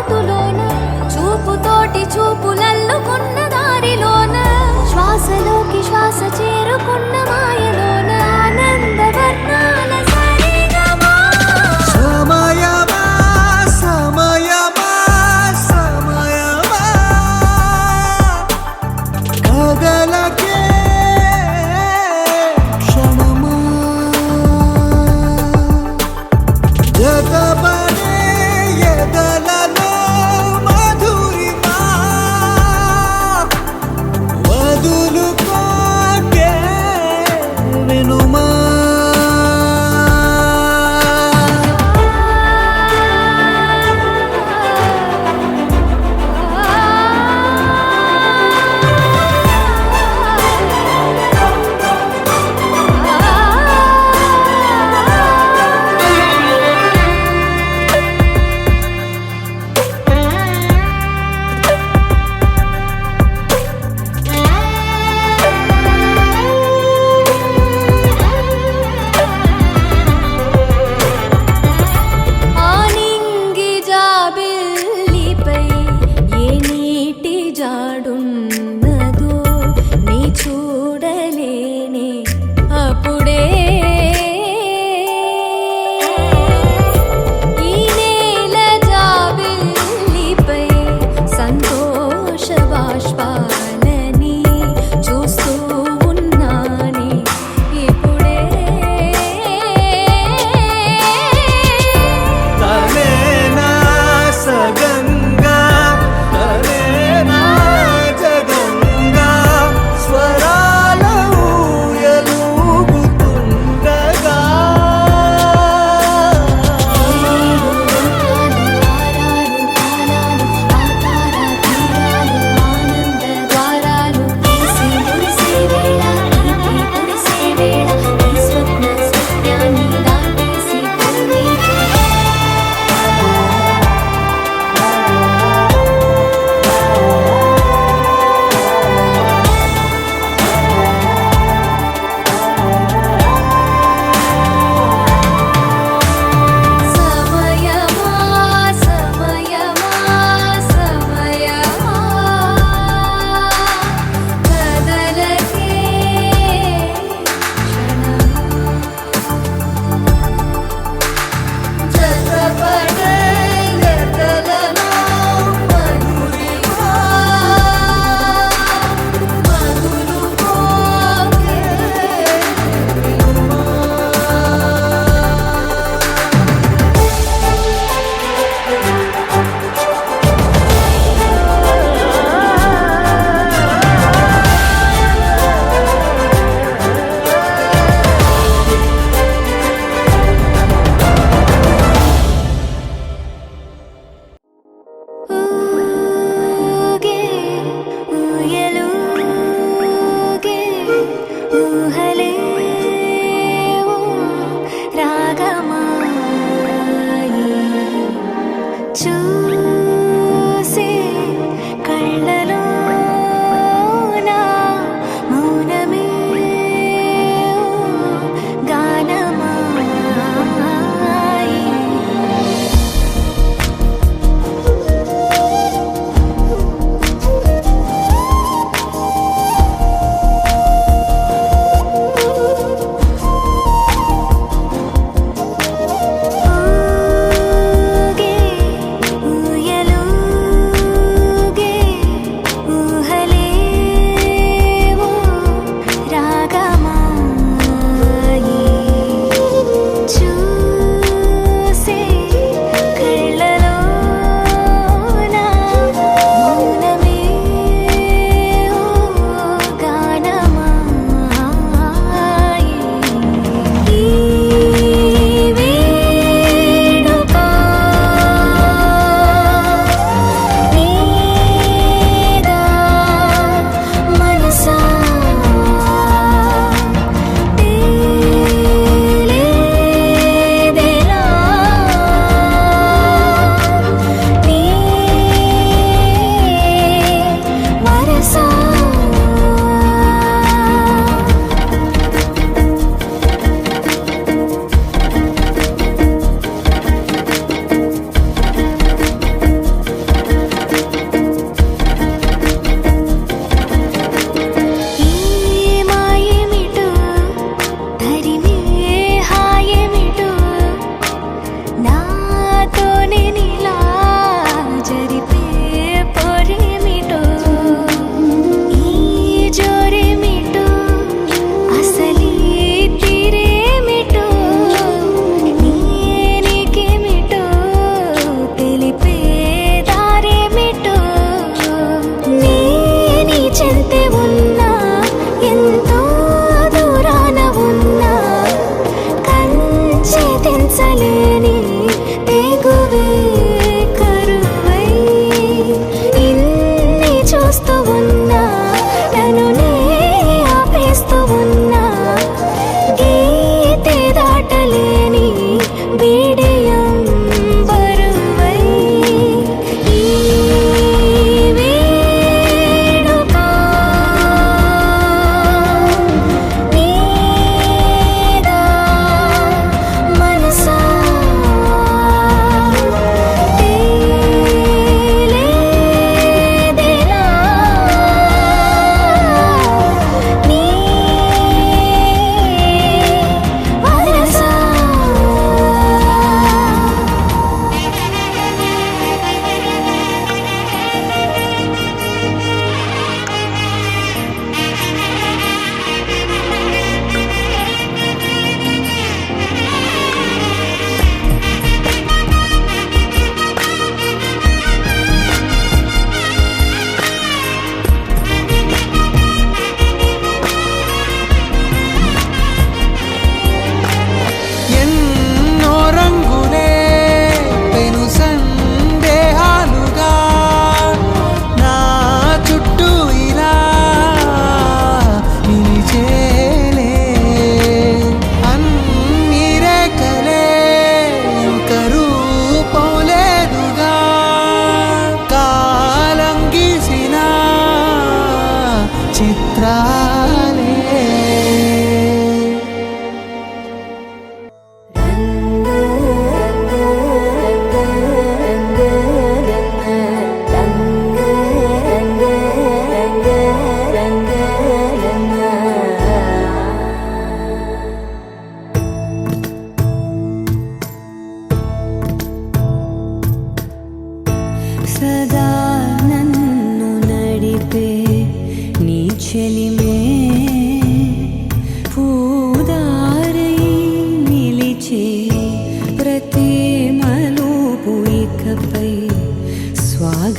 చోటులోన చూపుతోటి చూపులల్లుకున్న దారిలోన శ్వాసలోకి శ్వాస చేరుకున్న మాయలోన ఆనందవర్ణాల సరిగమా సమయమా సమయమా సమయమా కదలకే క్షణమా జగబడే ఎదలలో మధురిమా వదులుకోకే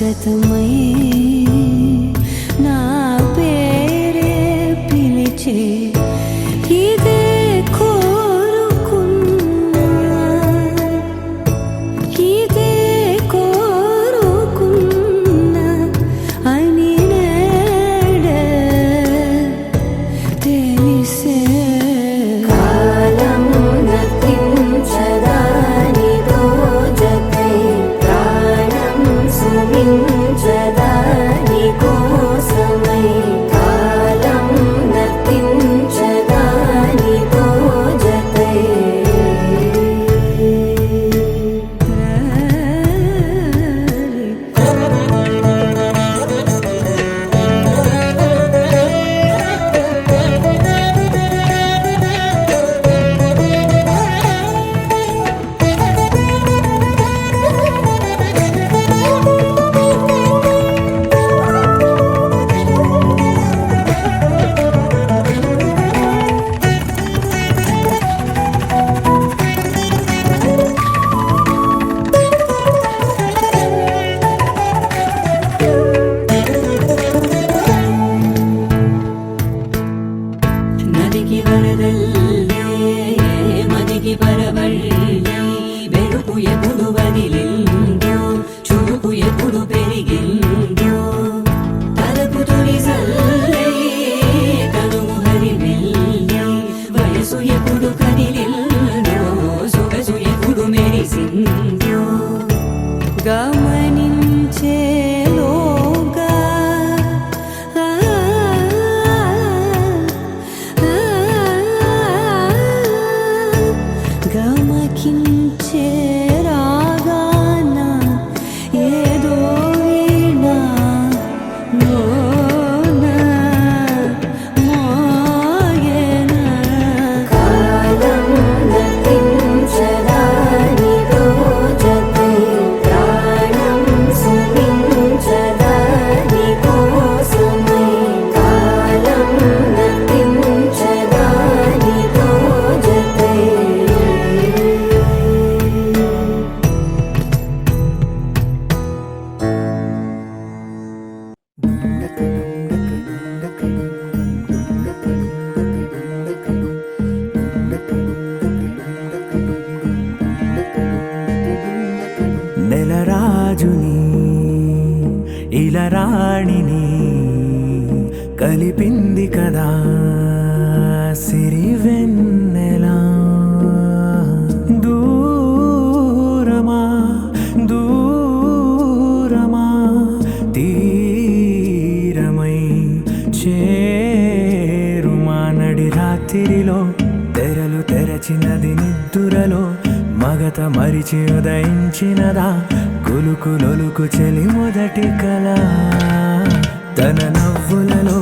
స్వాగతమై నా పేరే పిలిచే ఇదే కోరుకున్నా ఇదే కోరుకున్నా అని నేడే తెలిసే కాలం నతించదాని దోజకై ప్రాణం సుమించదాని కోసమై కాలం నతించదాని దోజకై నదికి వరదల్లే మదికి పరవళ్ళే వెలుపు ఎప్పుడు వదిలిందో చూపు ఎప్పుడు పెరిగిందో తలపు తొలి సల్లే తనువు హరివెల్లే వయసు ఎప్పుడు కదిలిందో సొగసు ఎప్పుడు మెరిసిందో గమనించేలోగా గమకించే రాగాన ఏదో వీణ లోన మోగెన కాలం నతించదాని రోజకై ప్రాణం సుమించదాని కోసమై కాలం నతించదాని రోజకై నెలరాజుని ఇలరాణిని కలిపింది కదా సిరివెన్నెలా దూరమా దూరమా తీరమై చేరుమా నడి రాత్రిలో తెరలు తెరచినది నిద్దురలో మగత మరిచి ఉదయించినదా కులుకులొలుకు చెలి మొదటి కళ తన నవ్వులలో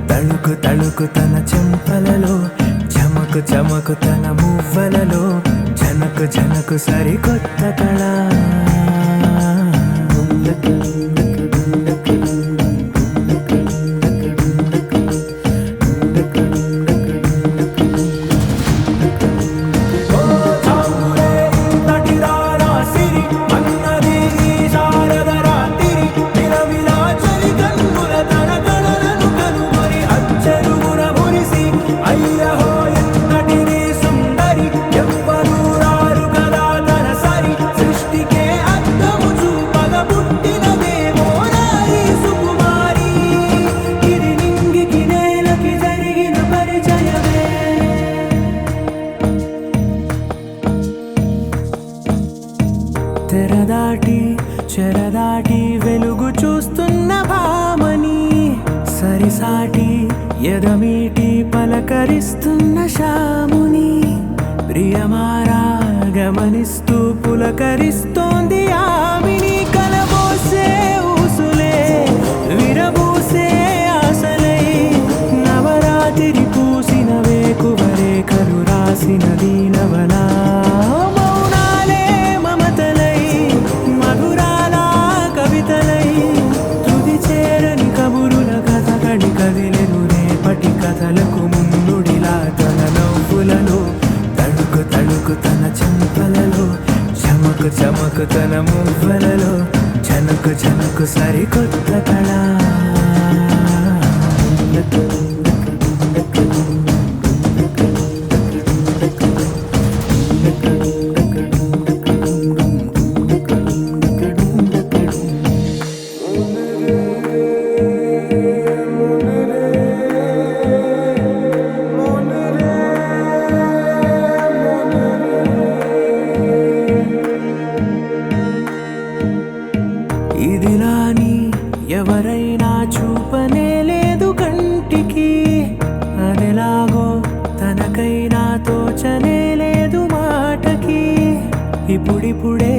తళుకు తళుకు తన చెంపలలో చమకు చమకు తన మువ్వలలో జనకు జనకు సరికొత్త కళ తెరదాటి చెరదాటి వెలుగు చూస్తున్న భామని సరిసాటి ఎదమీటి పలకరిస్తున్న శాముని ప్రియమారా గమనిస్తూ పులకరిస్తోంది ఆవిని కలబోసే ఊసులే విరబూసే ఆశలై నవరాత్రి పూసిన వేకువరే కలు రాసిన దీనవలా మౌనాలే మమతలై మధురాల కవితలై తుది చేరని కబురుల కథ కడి కదిలెను రేపటి కథలకు ముందుడిలా తన నవ్వులలో తడుకు తడుకు తన చెంపలలో చమకు చమకు తన మువ్వలలో జనకు జనకు సరికొత్త కళ. ఇదిలాని ఎవరైనా చూపనే లేదు కంటికి, అదెలాగో తనకైనా తోచనే లేదు మాటకి. ఇప్పుడిప్పుడే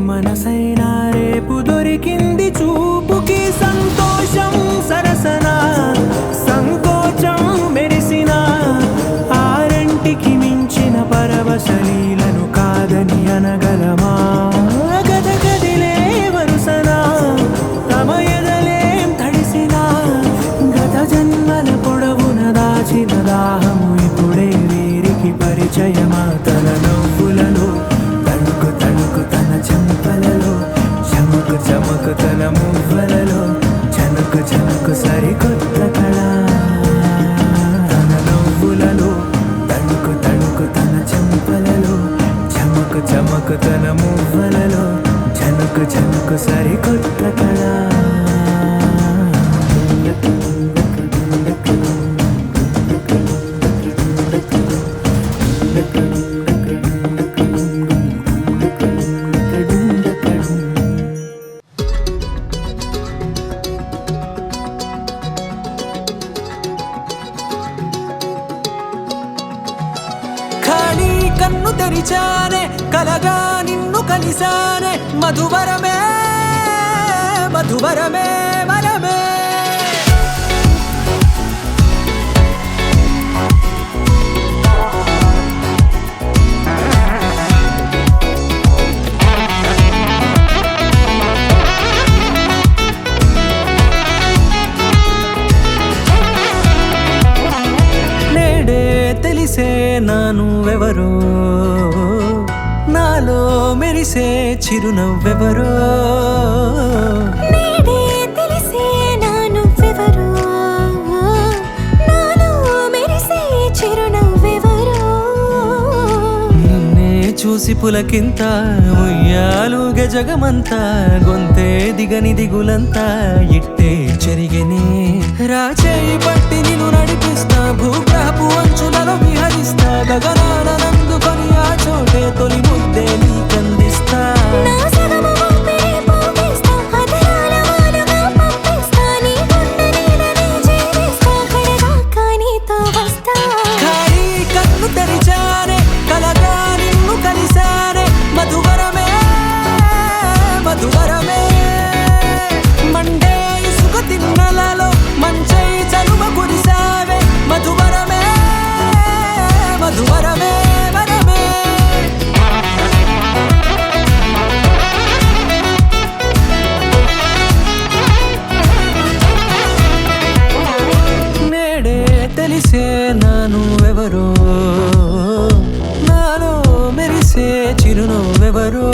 మనసైనా రేపు దొరికింది చూపుకి. సంతోషం సరసన సంకోచం మెరిసిన ఆరంటికి మించిన పరవశలీలను కాదని అనగలమా? గద గదిలే వరుసన తమ ఎదలేం తడిసినా గత జన్మల పొడవున దాచిన దాహము ఇప్పుడే వీరికి పరిచయమా? తన నవ్వులలో తణుకు తణుకు తన చెంపలలో చమకు చమకు తన మువ్వలలో జనకు జనకు సరికొత్త కళ. తన నవ్వులలో తణుకు తణుకు తన చెంపలలో చమకు చమకు తన మువ్వలలో జనకు జనకు సరికొత్త కళ. ఖాళీ కన్ను తెరిచానే కలగా నిన్ను కలిసానే మధువరమే మధువరమే వరమే. నేడే తెలిసే నానువెవరో నాలో మెరిసే చిరునవ్వెవరో. నేడే తెలిసే నానువ్వెవరో నాలో మెరిసే చిరునవ్వెవరో. నిన్నే చూసి పులకింత ఉయ్యాలుగే జగమంతా గొంతే దిగని దిగులంతా ఇట్టే చెరిగెనే. రాచేయి పట్టి నిన్ను నడిపిస్తా భూగ్రహపు అంచులలో విహరిస్తా గగనాన నందుకొని ఆ చోటే తొలి ముద్దే నీకందిస్తా. నా సగము ఊపిరి పోగేస్తా అదరాల వానగా పంపిస్తా నీ గుండె నీడనే చేరేస్తా కడదాకా నీతో వస్తా. ఖాళీ కన్ను తెరిచానే కలగా నిన్ను కలిసానే మధువరమే మధువరమే. మండే ఇసుక తిన్నలలో మంచై చలువ కురిసావే మధువరమే మధువరమే వరమే. నేడే తెలిసే నానువెవరో నాలో మెరిసే చిరునవ్వెవరో.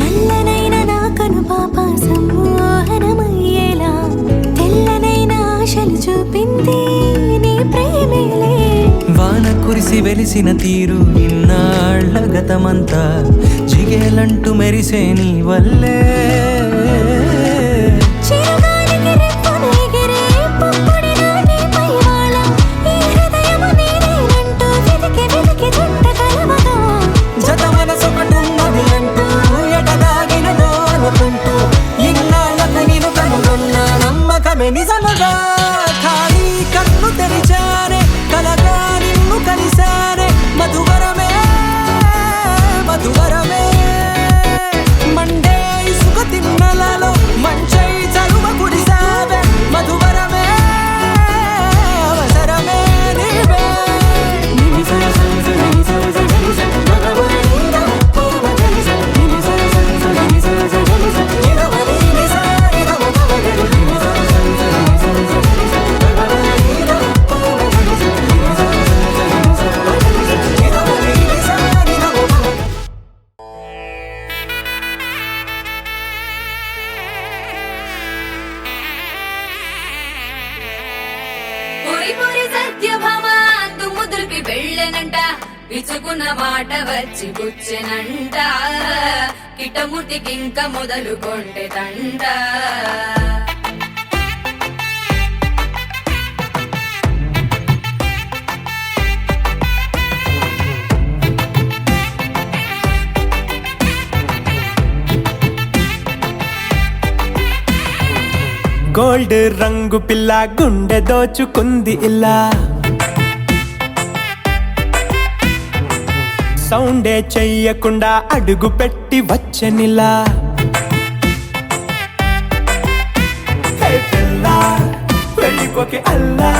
నల్లనైన నా కనుపాప సమ్మోహనమయ్యేలా తెల్లనైన ఆశలు చూపింది నీ ప్రేమేలే. వాన కురిసి వెలిసిన తీరు ఇన్నాళ్ళ గతమంతా జిగేలంటూ మెరిసే నీ వల్లే. చిరుగాలికి రెప్పన ఎగిరే పుప్పొడిన నీ పైవాళ ఈ హృదయము నీదేనంటూ వెతికి వెతికి జంట కలవగా జత మనసొకటున్నది అంటూ ఎటదాగినదో అనుకుంటూ ఇన్నాళ్ళకు నేను కనుగొన్న నమ్మకమే నిజముగా. ఖాళీ కన్ను తెరిచానే కలగా నిన్ను కలిసానే మధువరమే మధువరమే. మండే ఇసుక తిన్నలలో మంచై చలువ కురిసావే మధువరమే అవసరమే నీవే. నిమిష వెళ్ళనంట విసుకున్న మాట వచ్చి కూర్చెనంట కిటముటికింక మొదలు కొంటే తంట గోల్డ్ రంగు పిల్ల గుండె దోచుకుంది ఇలా సౌండే చెయ్యకుండా అడుగు పెట్టి వచ్చనిలా వెళ్ళిపోకే అల్లా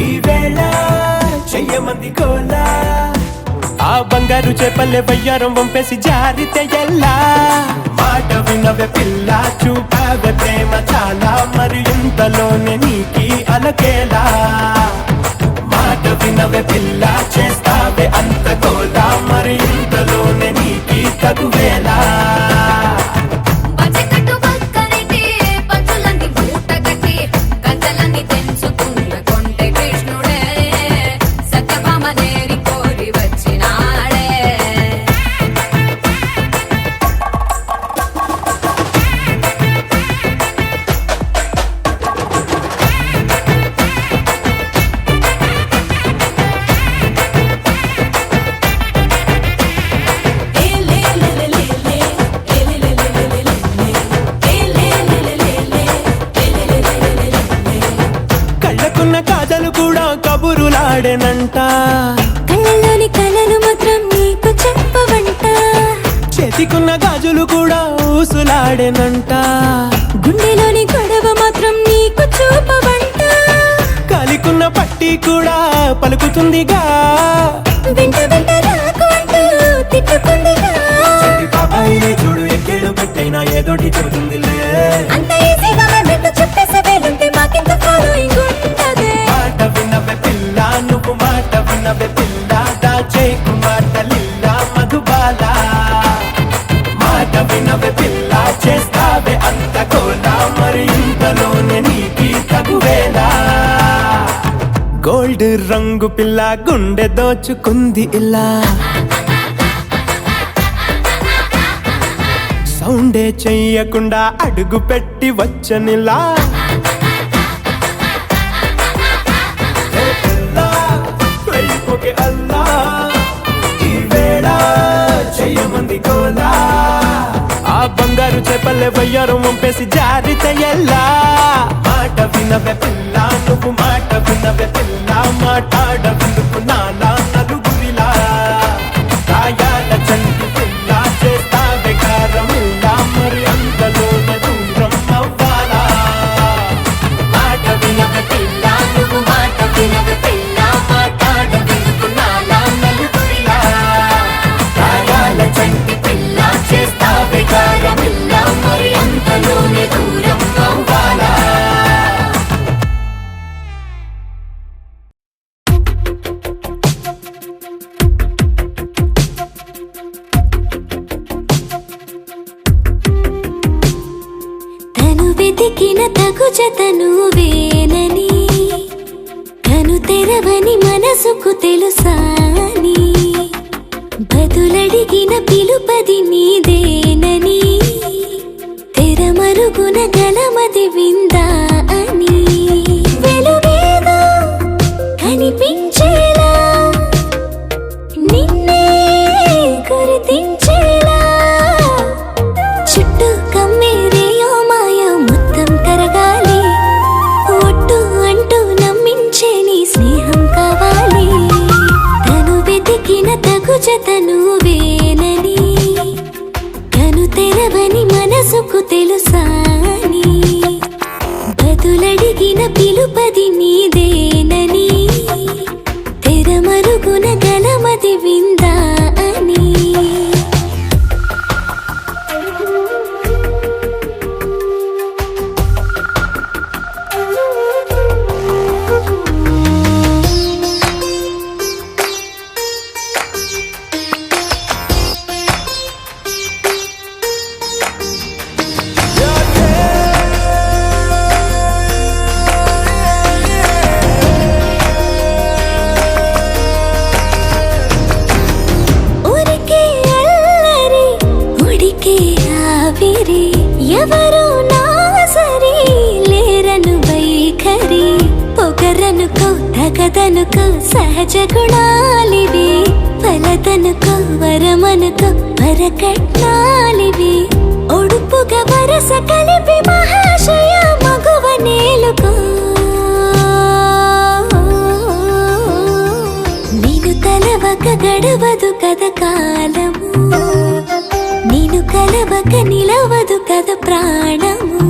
ఈ వేళ చెయ్యమంది కోలా ఆ బంగారు చేపల్లె వయ్యారం వంపేసి జారితే ఎల్లా మాట వినవే పిల్ల చూపావే ప్రేమ చాలా మరి ఇంతలోనే నీకి అలకేలా మాట వినవే పిల్ల చేస్తావే అంత కోలా మరి ఇంతలోనే నీకి తగువేలా కాజలు కూడా కబురులాడేనంట కళ్ళలోని కళలు మాత్రం నీకు చెప్పవంట చేతికున్న గాజులు కూడా ఊసులాడేనంట గుండెలోని గొడవ మాత్రం నీకు చూపవంట కాలికున్న పట్టి కూడా పలుకుతుందిగా వెంట వెంట రాకు అంటూ తిట్టుకుందిగా బాబాయిని చూడు ఎక్కేడు పెట్టైనా ఏదోటి చెబుతుందిలే అంత ఈజీగా మేము చెప్పేసే వేలుంటే మాకెంత ఫాలోయింగ్ ఉంటదే మాట వినవే పిల్ల నువ్వు మాట వినవే పిల్ల దాచేకు మాటలిల్లా మధుబాల మాట వినవే పిల్ల చేస్తావే అంత కోలా మరి ఇంతలోనే నీకి తగువేలా గోల్డ్ రంగు పిల్ల గుండె దోచుకుంది ఇలా సౌండే చెయ్యకుండా అడుగు పెట్టి వచ్చనిలా అల్లా ఈ వేళ చెయ్యమంది కోలా ఆ బంగారు చేపల్లె వయ్యారం వంపేసి జారితే ఎల్లా మాట వినవే పిల్ల నువ్వు మాట వినవే పిల్ల మాట్లాడవిందుకు నాలా నలుగురిలా గాయాల చంటి పిల్ల చేస్తావే కారమిల్లా మరి అంతలోనే దూరం అవ్వాలా మాట వినవే పిల్ల నువ్వు మాట వినవే పిల్ల మాట్లాడవిందుకు నాలా నలుగురిలా గాయాల చంటి పిల్ల చేస్తావే కారమిల్లా మరి అంతలోనే దూరం అవ్వాలా తను వెతికిన తగు జత నువ్వేనని కను తెరవని మనసుకు తెలుసాని బదులడిగిన పిలుపది నీదేనని తెరమరుగున గలమది విందా అని వెలుగేదో కనిపించేలా నిన్నే గుర్తించేలా చుట్టూ కమ్మేరేయో మాయ మొత్తం కరగాలి ఒట్టు అంటూ నమ్మించే నీ స్నేహం కావాలి తను వెతికిన తగు జత నువ్వేనని కను తెరవని మనసుకు తెలుసాని బదులడిగిన పిలుపది నీదేనని తెరమరుగున గలమది విందా అని తగదనుకో సహజ గుణాలివి ఫలదనుకో వరమనుకో వరకట్నాలివి ఒడుపుగా వరస కలిపి మహాశయ మగువ నేలుకో నేను తలవక గడవదు కద కాలము నేను కలవక నిలవదు కద ప్రాణము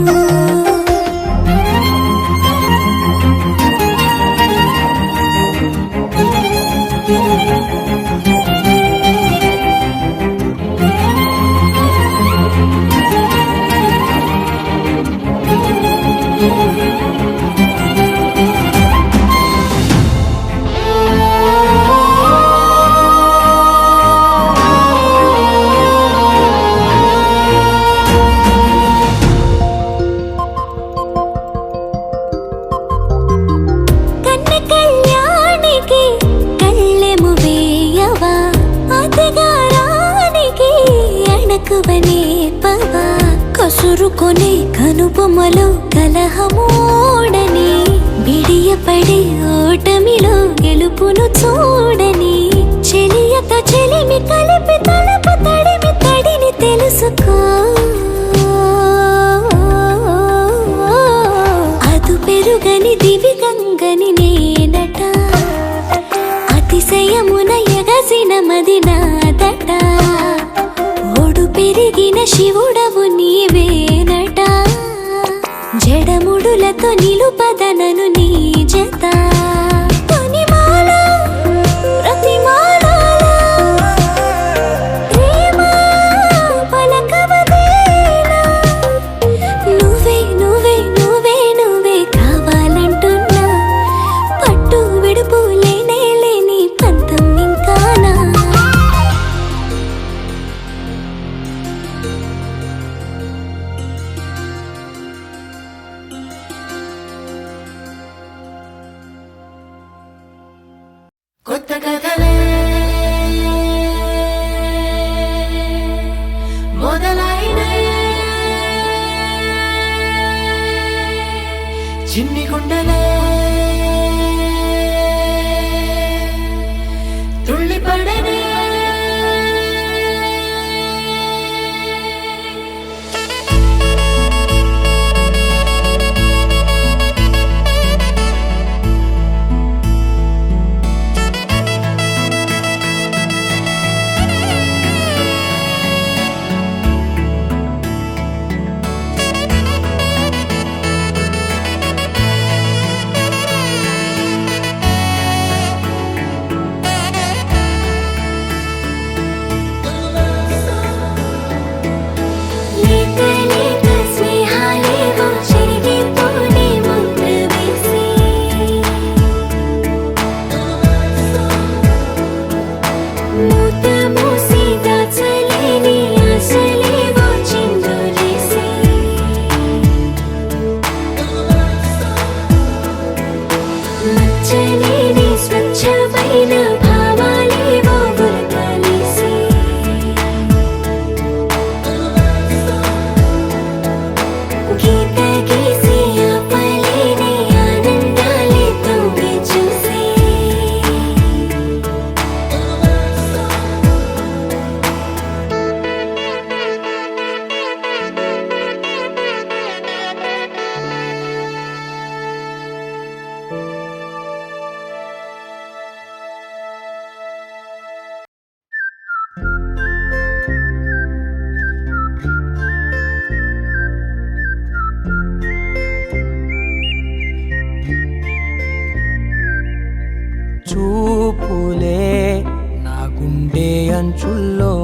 కసురుకొనే కనుబొమ్మలో కలహమూడని బిడియపడే ఓటమిలో గెలుపును చూడని చెలియత చెలిమి కలిపి తలపు తడిమి తడిని తెలుసుకో అదు పెరుగని దివి గంగని నేనట అతిశయమున ఎగసిన మది నాదట పెరిగిన శివుడవు నీవేనట జడముడులతో నిలుపదనను నీ జత పనిమాల ప్రతిమాల ప్రేమ పలకవదేనా నువ్వే నువ్వే నువ్వే నువ్వే కావాలంటున్నా పట్టు విడుపు లేనే లేని పంతం ఇంకానా కొత్త కథలే మొదలైనయే చిన్ని గుండెలే తుళ్ళిపడనే చూపులే నా గుండె అంచుల్లో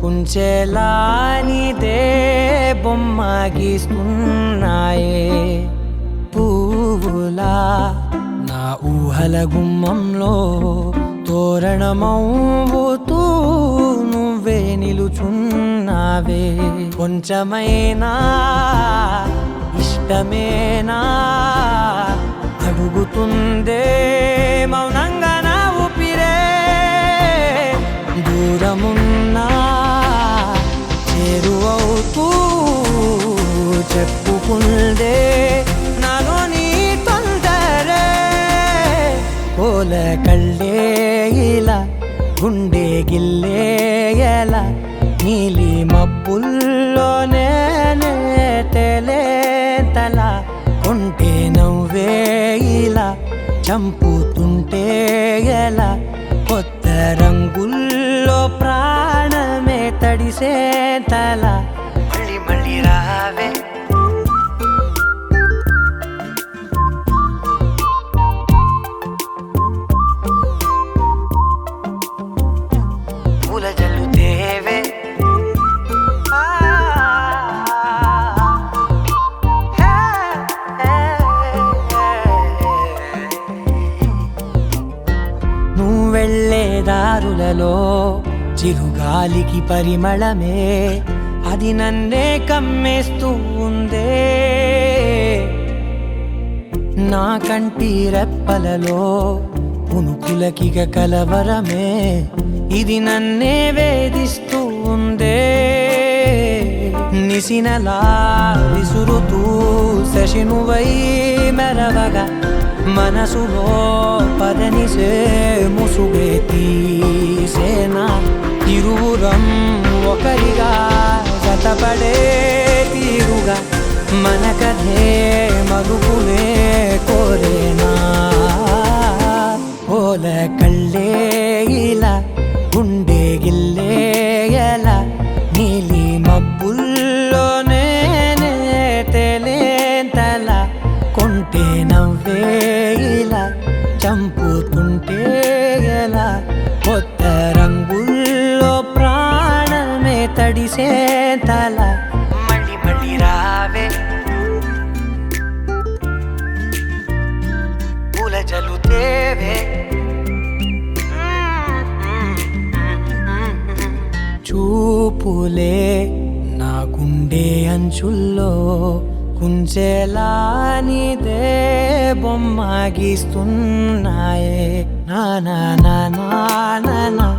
కుంచెలానిదే బొమ్మ గీస్తున్నాయే పువ్వులా నా ఊహల గుమ్మంలో తోరణమవుతూ నువ్వే నిలుచున్నావే కొంచెమైనా ఇష్టమేనా అడుగుతుందే మౌనంగా నా ఊపిరే దూరమున్నా చేరువవుతూ చెప్పుకుందే నాలో నీ తొందరే పూల కళ్ళే ఇలా గుండె గిల్లే ఎలా నీలి మబ్బుల్లోనే తేలేంతల కొంటే నవ్వే ఇలా చంపుతుంటే ఎలా కొత్త రంగుల్లో ప్రాణమే తడిసేంతల మళ్ళీ మళ్ళీ రావే పూల జల్లుతేవే నువ్వు వెళ్ళే దారులలో చిరుగాలికి పరిమళమే అది నన్నే కమ్మేస్తూ ఉందే నా కంటి రెప్పలలో పునుకులకిగ కలవరమే ఇది నన్నే వేధిస్తూ ఉందే నిసినలా విసురుతూ శశినువై మెరవగా మనసులో పదనిసే ముసుగే తీసేనా ఇరువురం ఒకరిగా జతపడే తీరుగా మన కథే మలుపులే కోరేనా పూల కళ్ళే ఇలా గుండె గిల్లే ఎలా నీలి మబ్బుల్లోనే తేలేంతల కొంటే నవ్వే ఇలా చంపుతుంటే ఎలా కొత్త రంగుల్లో ప్రాణమే తడిసేంతల మళ్ళీ మళ్ళీ రావే పూల జల్లుతేవే చూపులే నా గుండె అంచుల్లో కుంచెలా నీదే బొమ్మ గీస్తున్నాయే నా నా నా నా నా నా నా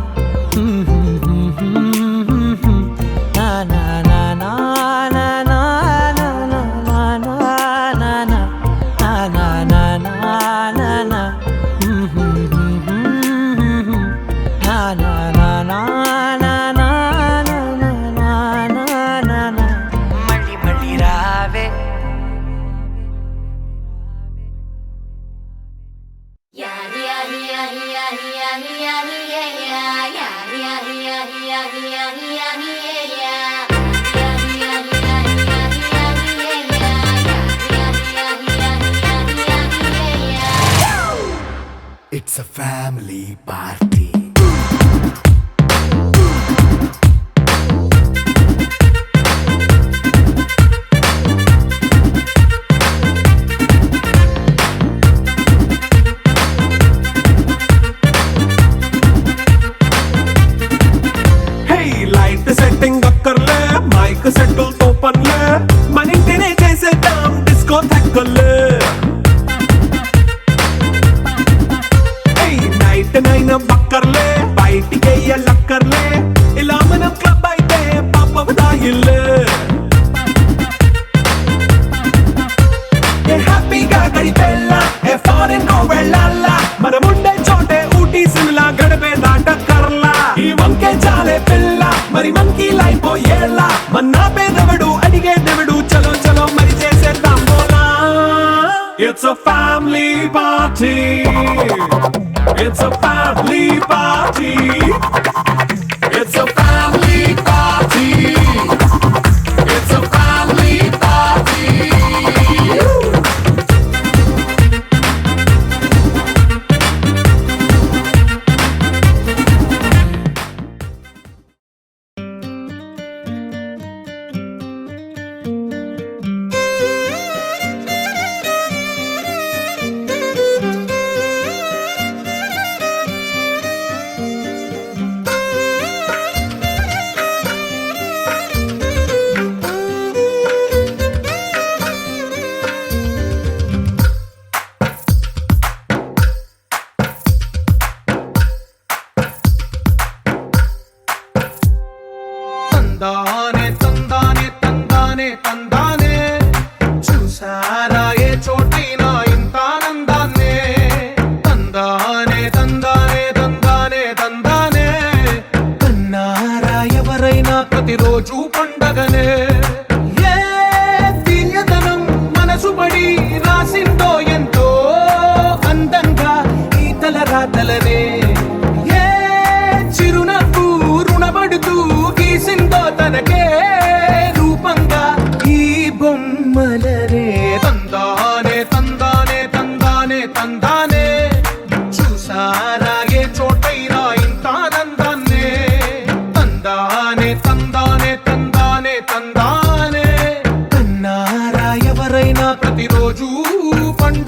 నా నా నా నా నా మళ్ళీ మళ్ళీ రావే It's a family party. Hey, light setting అక్కర్లే మైక్ సెట్టుల్ తో పనిలే మన ఇంటినే చేసేద్దాం డిస్కో థెక్కలే నైట్ నైన్ బక్కర్లే బయటికి లక్కర్లే ఇలా మనం క్లబ్ అయితే పాప దాయిల్లే హ్యాపీగా గడిపెళ్ళ ఏ ఫారెన్ కో వెళ్ళాల మనం ఉండే చోటే ఊటీ సిమ్లా గడిపే దాటక్కర్లా ఈ వంకే చాలే పిల్ల మరి మంకీ లైఫ్ ఏళ్ళ మన్నా పేదవడు అడిగేదెవడు చలో చలో మరి చేసేద్దాం బోలా It's a family party. It's a family party. It's a family party. It's a family party.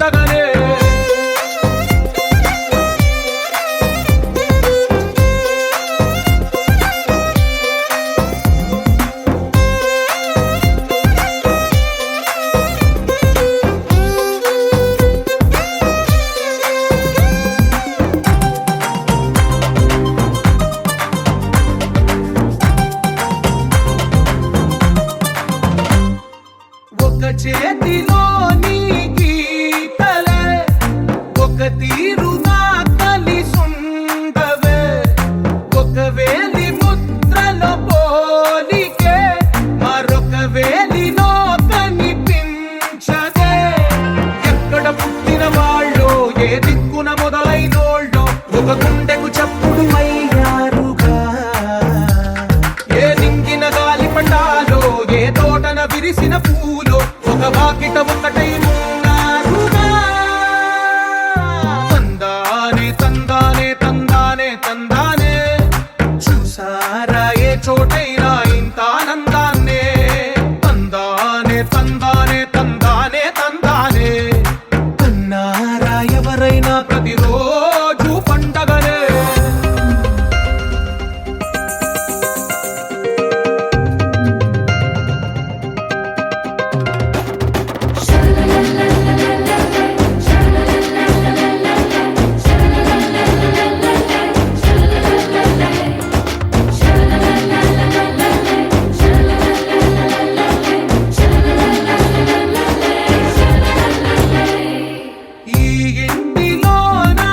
పండగనే ఒక చేతిలో నీ గీతలే ఒక తీరుగా కలిసుండవే ఒక వేలి ముద్రలో పోలికే మరొక వేలిలో కనిపించదే ఎక్కడ పుట్టిన వాళ్ళు ఏ దిక్కున మొదలైనోళ్ళో ఒక గుండెకు చప్పుడు అయ్యారుగా ఏ నింగిన గాలి పండాలో ఏ తోటన విరిసిన పూలో ఒక వాకిట ఒకటై ఉన్నారుగా తందానే తందానే తందానే తందానే చూసారా ఏ చోటైనా ఇంత ఆనందాన్నే తందానే తందానే తందానే తందానే అన్నారా ఎవరైనా ప్రతిరోజు పండగనే ఈ ఇంటిలో నా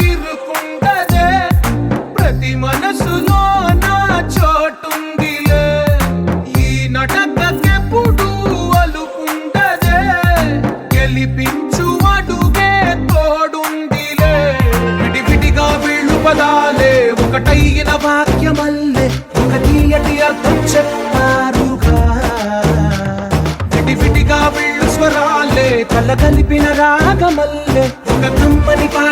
ఇరుకుండదే ప్రతి మనసులో నా చోటుందిలే ఈ నటకెప్పుడు అలుకుండదే గెలిపించు అడుగే తోడుందిలే విడివిడిగా వీళ్ళు పదాలే ఒకటైన వాక్యమల్లే ఒక తీయటి అర్థం చెప్పారుగా విడివిడిగా వీళ్ళు స్వరాలే కల కలిపిన రాగమల్లే ఒక కమ్మని పాట